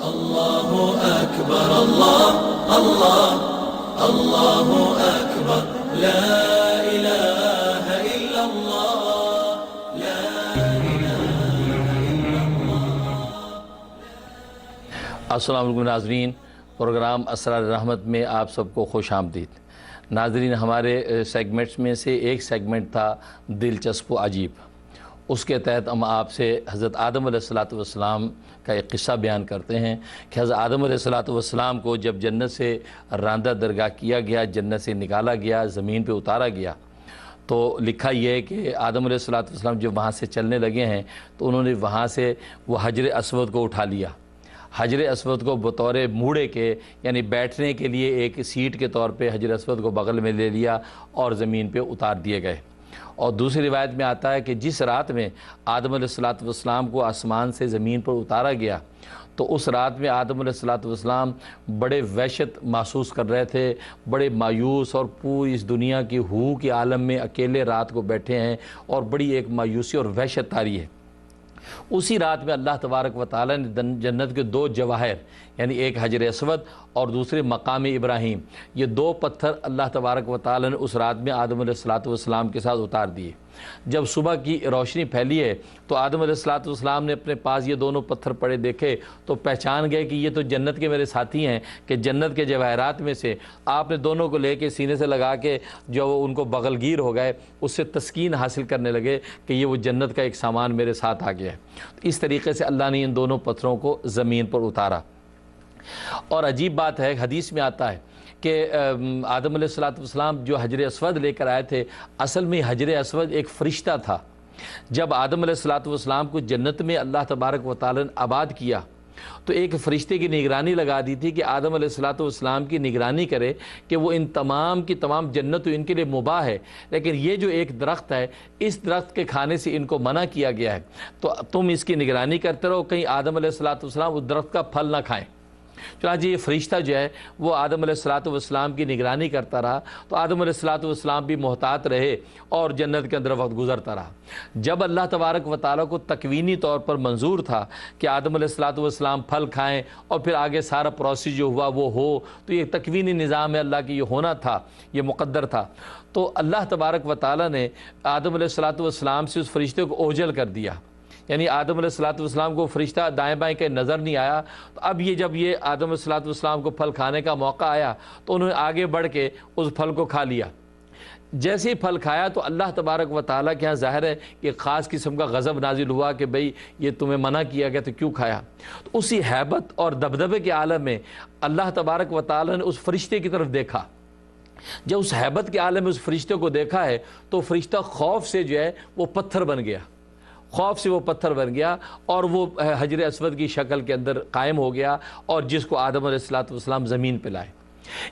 الله أكبر الله الله الله أكبر لا إله إلا الله لا السلام علیکم ناظرین، پروگرام اسرار رحمت میں آپ سب کو خوش آمدید۔ ناظرین، ہمارے سیگمنٹس میں سے ایک سیگمنٹ تھا دلچسپ و عجیب۔ اس کے تحت ہم آپ سے حضرت آدم علیہ السلام کا ایک قصہ بیان کرتے ہیں کہ حضرت آدم علیہ السلام کو جب جنت سے راندہ درگاہ کیا گیا، جنت سے نکالا گیا، زمین پہ اتارا گیا، تو لکھا یہ ہے کہ آدم علیہ السلام جب وہاں سے چلنے لگے ہیں تو انہوں نے وہاں سے وہ حجر اسود کو اٹھا لیا۔ حجر اسود کو بطور موڑے کے، یعنی بیٹھنے کے لیے ایک سیٹ کے طور پہ حجر اسود کو بغل میں لے لیا اور زمین پہ اتار دیے گئے۔ اور دوسری روایت میں آتا ہے کہ جس رات میں آدم علیہ السلام کو آسمان سے زمین پر اتارا گیا تو اس رات میں آدم علیہ السلام بڑے وحشت محسوس کر رہے تھے، بڑے مایوس، اور پوری اس دنیا کی ہو کے عالم میں اکیلے رات کو بیٹھے ہیں اور بڑی ایک مایوسی اور وحشت طاری ہے۔ اسی رات میں اللہ تبارک و تعالیٰ نے جنت کے دو جواہر، یعنی ایک حجر اسود اور دوسرے مقام ابراہیم، یہ دو پتھر اللہ تبارک و تعالیٰ نے اس رات میں آدم علیہ السلام کے ساتھ اتار دیے۔ جب صبح کی روشنی پھیلی ہے تو آدم علیہ السلام نے اپنے پاس یہ دونوں پتھر پڑے دیکھے تو پہچان گئے کہ یہ تو جنت کے میرے ساتھی ہیں، کہ جنت کے جواہرات میں سے آپ نے دونوں کو لے کے سینے سے لگا کے جو ان کو بغل گیر ہو گئے، اس سے تسکین حاصل کرنے لگے کہ یہ وہ جنت کا ایک سامان میرے ساتھ آ گیا ہے۔ اس طریقے سے اللہ نے ان دونوں پتھروں کو زمین پر اتارا۔ اور عجیب بات ہے، حدیث میں آتا ہے کہ آدم علیہ السلام جو حجر اسود لے کر آئے تھے، اصل میں حجر اسود ایک فرشتہ تھا۔ جب آدم علیہ السلام کو جنت میں اللہ تبارک و تعالیٰ نے آباد کیا تو ایک فرشتے کی نگرانی لگا دی تھی کہ آدم علیہ السلام کی نگرانی کرے کہ وہ ان تمام کی تمام جنت تو ان کے لیے مباح ہے، لیکن یہ جو ایک درخت ہے، اس درخت کے کھانے سے ان کو منع کیا گیا ہے، تو تم اس کی نگرانی کرتے رہو کہیں آدم علیہ السلام اس درخت کا پھل نہ کھائیں۔ چنانچہ یہ فرشتہ جو ہے وہ آدم علیہ السلام کی نگرانی کرتا رہا، تو آدم علیہ السلام بھی محتاط رہے اور جنت کے اندر وقت گزرتا رہا۔ جب اللہ تبارک و تعالیٰ کو تکوینی طور پر منظور تھا کہ آدم علیہ السلام پھل کھائیں اور پھر آگے سارا پروسیس جو ہوا وہ ہو، تو یہ تکوینی نظام ہے، اللہ کی یہ ہونا تھا، یہ مقدر تھا۔ تو اللہ تبارک و تعالیٰ نے آدم علیہ السلام سے اس فرشتے کو اوجھل کر دیا، یعنی آدم علیہ السلام کو فرشتہ دائیں بائیں کے نظر نہیں آیا۔ تو اب جب یہ آدم علیہ السلام کو پھل کھانے کا موقع آیا تو انہوں نے آگے بڑھ کے اس پھل کو کھا لیا۔ جیسے ہی پھل کھایا تو اللہ تبارک و تعالیٰ کے ہاں ظاہر ہے کہ خاص قسم کا غضب نازل ہوا کہ بھئی یہ تمہیں منع کیا گیا تو کیوں کھایا۔ تو اسی ہیبت اور دبدبے کے عالم میں اللہ تبارک و تعالیٰ نے اس فرشتے کی طرف دیکھا۔ جب اس ہیبت کے عالم میں اس فرشتے کو دیکھا ہے تو فرشتہ خوف سے جو ہے وہ پتھر بن گیا، خوف سے وہ پتھر بن گیا اور وہ حجر اسود کی شکل کے اندر قائم ہو گیا، اور جس کو آدم علیہ السلام زمین پہ لائے۔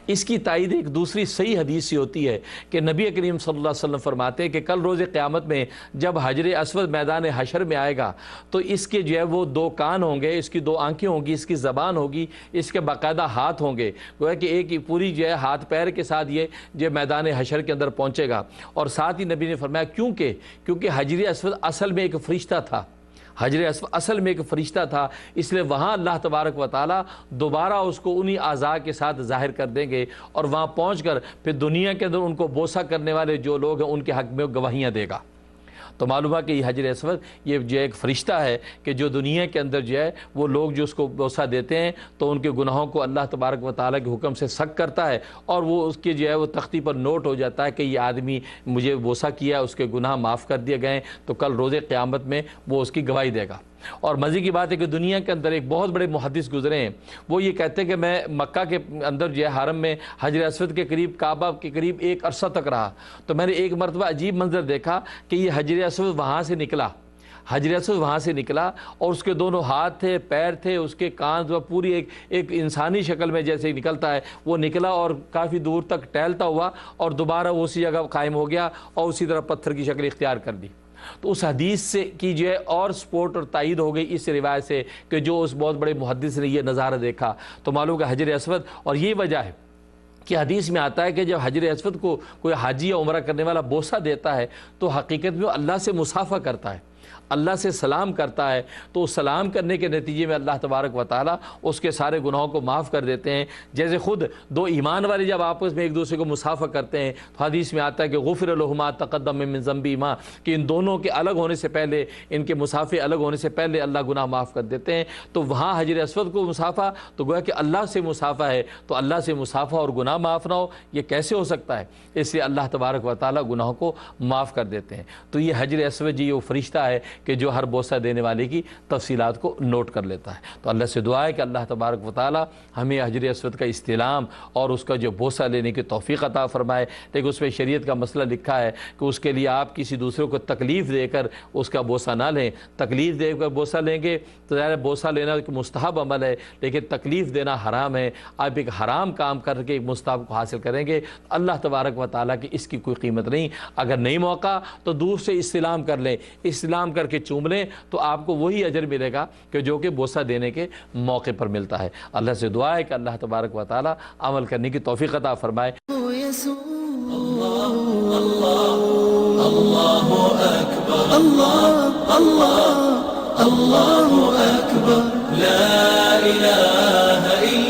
اس کی تائید ایک دوسری صحیح حدیث سے ہوتی ہے کہ نبی کریم صلی اللہ علیہ وسلم فرماتے ہیں کہ کل روز قیامت میں جب حجر اسود میدان حشر میں آئے گا تو اس کے جو ہے وہ دو کان ہوں گے، اس کی دو آنکھیں ہوں گی، اس کی زبان ہوگی، اس کے باقاعدہ ہاتھ ہوں گے، گویا کہ ایک پوری جو ہے ہاتھ پیر کے ساتھ یہ جو میدان حشر کے اندر پہنچے گا۔ اور ساتھ ہی نبی نے فرمایا کیونکہ حجر اسود اصل میں ایک فرشتہ تھا، حجر اسود اصل میں ایک فرشتہ تھا، اس لیے وہاں اللہ تبارک و تعالیٰ دوبارہ اس کو انہی اعضاء کے ساتھ ظاہر کر دیں گے، اور وہاں پہنچ کر پھر دنیا کے اندر ان کو بوسہ کرنے والے جو لوگ ہیں ان کے حق میں گواہیاں دے گا۔ تو معلوم ہے کہ یہ حجر اسود یہ جو ایک فرشتہ ہے کہ جو دنیا کے اندر جو ہے وہ لوگ جو اس کو بوسہ دیتے ہیں تو ان کے گناہوں کو اللہ تبارک و تعالیٰ کے حکم سے سخت کرتا ہے، اور وہ اس کی جو ہے وہ تختی پر نوٹ ہو جاتا ہے کہ یہ آدمی مجھے بوسہ کیا، اس کے گناہ معاف کر دیے گئے، تو کل روز قیامت میں وہ اس کی گواہی دے گا۔ اور مزے کی بات ہے کہ دنیا کے اندر ایک بہت بڑے محدث گزرے ہیں، وہ یہ کہتے ہیں کہ میں مکہ کے اندر جو ہے حرم میں حجر اسود کے قریب، کعبہ کے قریب ایک عرصہ تک رہا، تو میں نے ایک مرتبہ عجیب منظر دیکھا کہ یہ حجر اسود وہاں سے نکلا، حجر اسود وہاں سے نکلا اور اس کے دونوں ہاتھ تھے، پیر تھے، اس کے کان پوری ایک انسانی شکل میں جیسے نکلتا ہے وہ نکلا، اور کافی دور تک ٹہلتا ہوا اور دوبارہ وہ اسی جگہ قائم ہو گیا اور اسی طرح پتھر کی شکل اختیار کر دی۔ تو اس حدیث سے کی جو ہے اور سپورٹ اور تائید ہو گئی اس روایت سے کہ جو اس بہت بڑے محدث نے یہ نظارہ دیکھا، تو معلوم کہ حجر اسود، اور یہ وجہ ہے کہ حدیث میں آتا ہے کہ جب حجر اسود کو کوئی حاجی یا عمرہ کرنے والا بوسہ دیتا ہے تو حقیقت میں وہ اللہ سے مصافحہ کرتا ہے۔ اللہ سے سلام کرتا ہے تو سلام کرنے کے نتیجے میں اللہ تبارک و تعالیٰ اس کے سارے گناہوں کو معاف کر دیتے ہیں. جیسے خود دو ایمان والے جب آپس میں ایک دوسرے کو مصافحہ کرتے ہیں تو حدیث میں آتا ہے کہ غفر لہما تقدم من ذنبہما، کہ ان دونوں کے الگ ہونے سے پہلے، ان کے مصافحے الگ ہونے سے پہلے اللہ گناہ معاف کر دیتے ہیں. تو وہاں حجر اسود کو مصافحہ تو گویا کہ اللہ سے مصافحہ ہے، تو اللہ سے مصافحہ اور گناہ معاف نہ ہو یہ کیسے ہو سکتا ہے؟ اس لیے اللہ تبارک و تعالیٰ گناہوں کو معاف کر دیتے ہیں. تو یہ حجر اسود جی وہ فرشتہ ہے کہ جو ہر بوسہ دینے والے کی تفصیلات کو نوٹ کر لیتا ہے. تو اللہ سے دعا ہے کہ اللہ تبارک و تعالیٰ ہمیں حجر اسود کا استلام اور اس کا جو بوسہ لینے کی توفیق عطا فرمائے. لیکن اس میں شریعت کا مسئلہ لکھا ہے کہ اس کے لیے آپ کسی دوسرے کو تکلیف دے کر اس کا بوسہ نہ لیں. تکلیف دے کر بوسہ لیں گے تو ظاہر بوسہ لینا ایک مستحب عمل ہے، لیکن تکلیف دینا حرام ہے. آپ ایک حرام کام کر کے ایک مستحب کو حاصل کریں گے، اللہ تبارک و تعالیٰ کی اس کی کوئی قیمت نہیں. اگر نہیں موقع تو دور سے استلام کر لیں، استلام کر کے چوم لیں تو آپ کو وہی اجر ملے گا کہ جو کہ بوسہ دینے کے موقع پر ملتا ہے. اللہ سے دعا ہے کہ اللہ تبارک و تعالیٰ عمل کرنے کی توفیق عطا فرمائے. الله أكبر الله أكبر لا إله إلا